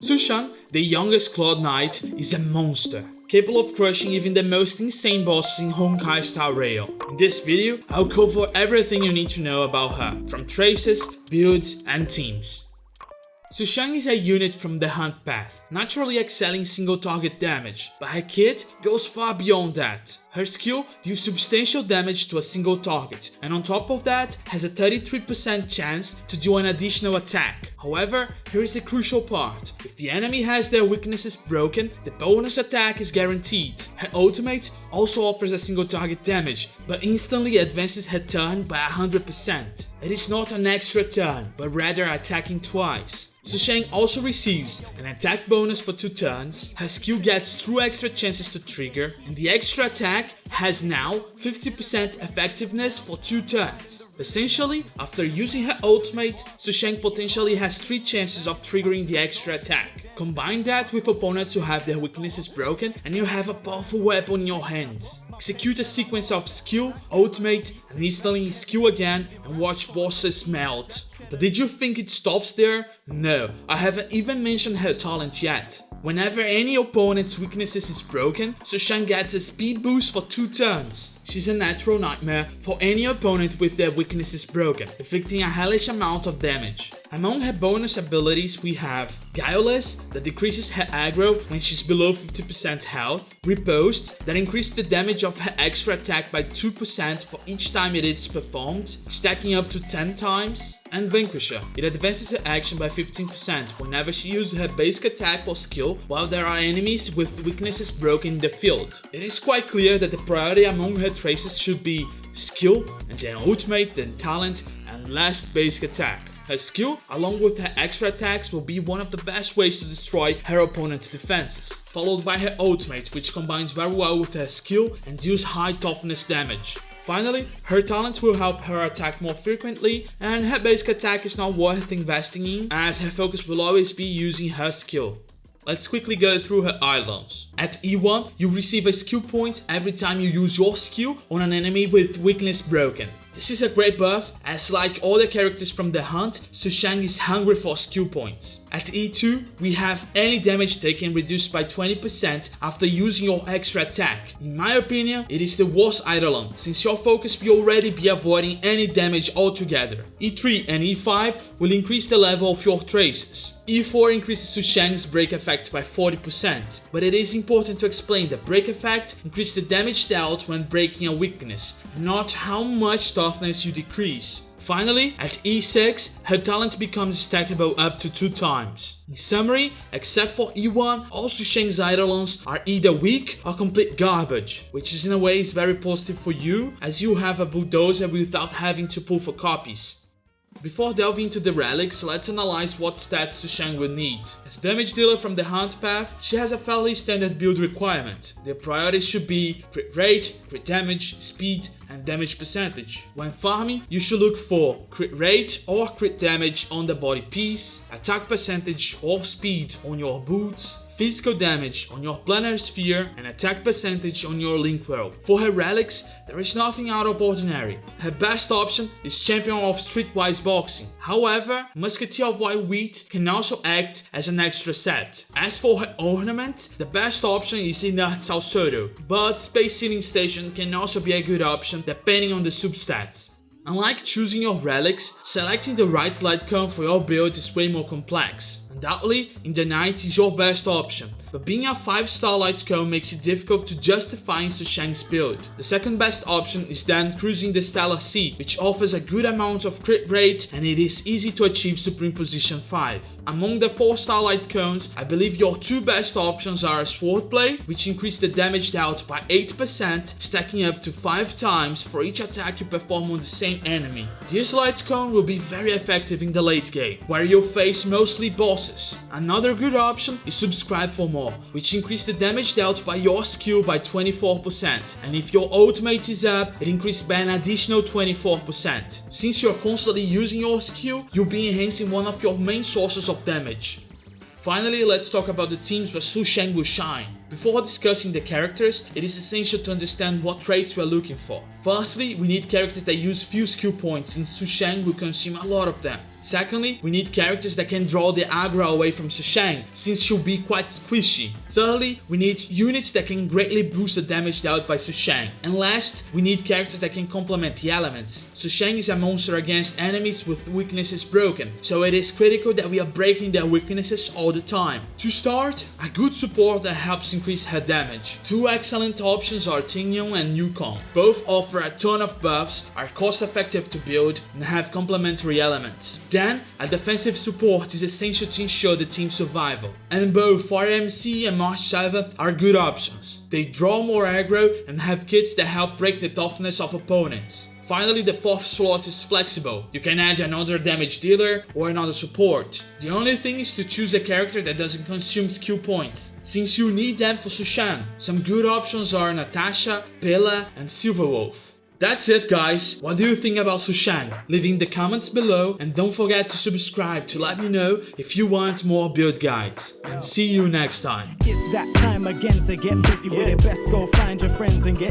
Sushang, the youngest Cloud Knight, is a monster, capable of crushing even the most insane bosses in Honkai style rail. In this video, I'll cover everything you need to know about her, from traces, builds, and teams. Sushang is a unit from the Hunt path, naturally excelling single target damage, but her kit goes far beyond that. Her skill deals substantial damage to a single target, and on top of that, has a 33% chance to do an additional attack. However, here is the crucial part. If the enemy has their weaknesses broken, the bonus attack is guaranteed. Her ultimate also offers a single target damage, but instantly advances her turn by 100%. It is not an extra turn, but rather attacking twice. Sushang also receives an attack bonus for 2 turns, her skill gets 2 extra chances to trigger, and the extra attack has now 50% effectiveness for 2 turns. Essentially, after using her ultimate, Sushang potentially has 3 chances of triggering the extra attack. Combine that with opponents who have their weaknesses broken and you have a powerful weapon in your hands. Execute a sequence of skill, ultimate, and instantly skill again and watch bosses melt. But did you think it stops there? No, I haven't even mentioned her talent yet. Whenever any opponent's weaknesses is broken, Sushang gets a speed boost for 2 turns. She's a natural nightmare for any opponent with their weaknesses broken, inflicting a hellish amount of damage. Among her bonus abilities we have Guileless, that decreases her aggro when she's below 50% health, Riposte, that increases the damage of her extra attack by 2% for each time it is performed, stacking up to 10 times, and Vanquisher, it advances her action by 15% whenever she uses her basic attack or skill while there are enemies with weaknesses broken in the field. It is quite clear that the priority among her traces should be skill, and then ultimate, then talent, and last basic attack. Her skill, along with her extra attacks, will be one of the best ways to destroy her opponent's defenses, followed by her ultimate, which combines very well with her skill and deals high toughness damage. Finally, her talent will help her attack more frequently, and her basic attack is not worth investing in, as her focus will always be using her skill. Let's quickly go through her Eidolons. At E1, you receive a skill point every time you use your skill on an enemy with weakness broken. This is a great buff, as like all the characters from the Hunt, Sushang is hungry for skill points. At E2, we have any damage taken reduced by 20% after using your extra attack. In my opinion, it is the worst Eidolon, since your focus will already be avoiding any damage altogether. E3 and E5 will increase the level of your traces. E4 increases Sushang's break effect by 40%, but it is important to explain that break effect increases the damage dealt when breaking a weakness, not how much toughness you decrease. Finally, at E6, her talent becomes stackable up to 2 times. In summary, except for E1, all Sushang's Eidolons are either weak or complete garbage, which is in a way is very positive for you, as you have a bulldozer without having to pull for copies. Before delving into the relics, let's analyze what stats Sushang will need. As damage dealer from the Hunt path, she has a fairly standard build requirement. Their priorities should be crit rate, crit damage, speed, and damage percentage. When farming, you should look for crit rate or crit damage on the body piece, attack percentage or speed on your boots, physical damage on your planar sphere, and attack percentage on your link world. For her relics, there is nothing out of ordinary. Her best option is Champion of Streetwise Boxing. However, Musketeer of White Wheat can also act as an extra set. As for her ornament, the best option is Inert Salsodo, but Space Sealing Station can also be a good option depending on the substats. Unlike choosing your relics, selecting the right light cone for your build is way more complex. Undoubtedly, in the night is your best option, but being a 5-star light cone makes it difficult to justify in Sushang's build. The second best option is then cruising the Stellar Sea, which offers a good amount of crit rate and it is easy to achieve Supreme Position 5. Among the 4-star light cones, I believe your 2 best options are Swordplay, which increase the damage dealt by 8%, stacking up to 5 times for each attack you perform on the same enemy. This light cone will be very effective in the late game, where you'll face mostly bosses. Another good option is Subscribe for More, which increases the damage dealt by your skill by 24%, and if your ultimate is up, it increases by an additional 24%. Since you're constantly using your skill, you'll be enhancing one of your main sources of damage. Finally, let's talk about the teams where Sushang will shine. Before discussing the characters, it is essential to understand what traits we are looking for. Firstly, we need characters that use few skill points, since Sushang will consume a lot of them. Secondly, we need characters that can draw the aggro away from Sushang, since she'll be quite squishy. Thirdly, we need units that can greatly boost the damage dealt by Sushang. And last, we need characters that can complement the elements. Sushang is a monster against enemies with weaknesses broken, so it is critical that we are breaking their weaknesses all the time. To start, a good support that helps increase her damage. Two excellent options are Tingyon and Yukong. Both offer a ton of buffs, are cost effective to build, and have complementary elements. Then, a defensive support is essential to ensure the team's survival. And both Fire MC and March 7th are good options. They draw more aggro and have kits that help break the toughness of opponents. Finally, the fourth slot is flexible. You can add another damage dealer or another support. The only thing is to choose a character that doesn't consume skill points, since you need them for Sushang. Some good options are Natasha, Pela, and Silverwolf. That's it, guys. What do you think about Sushang? Leave in the comments below, and don't forget to subscribe to let me know if you want more build guides. And see you next time. It's that time again to get busy with it. Best go find your friends and get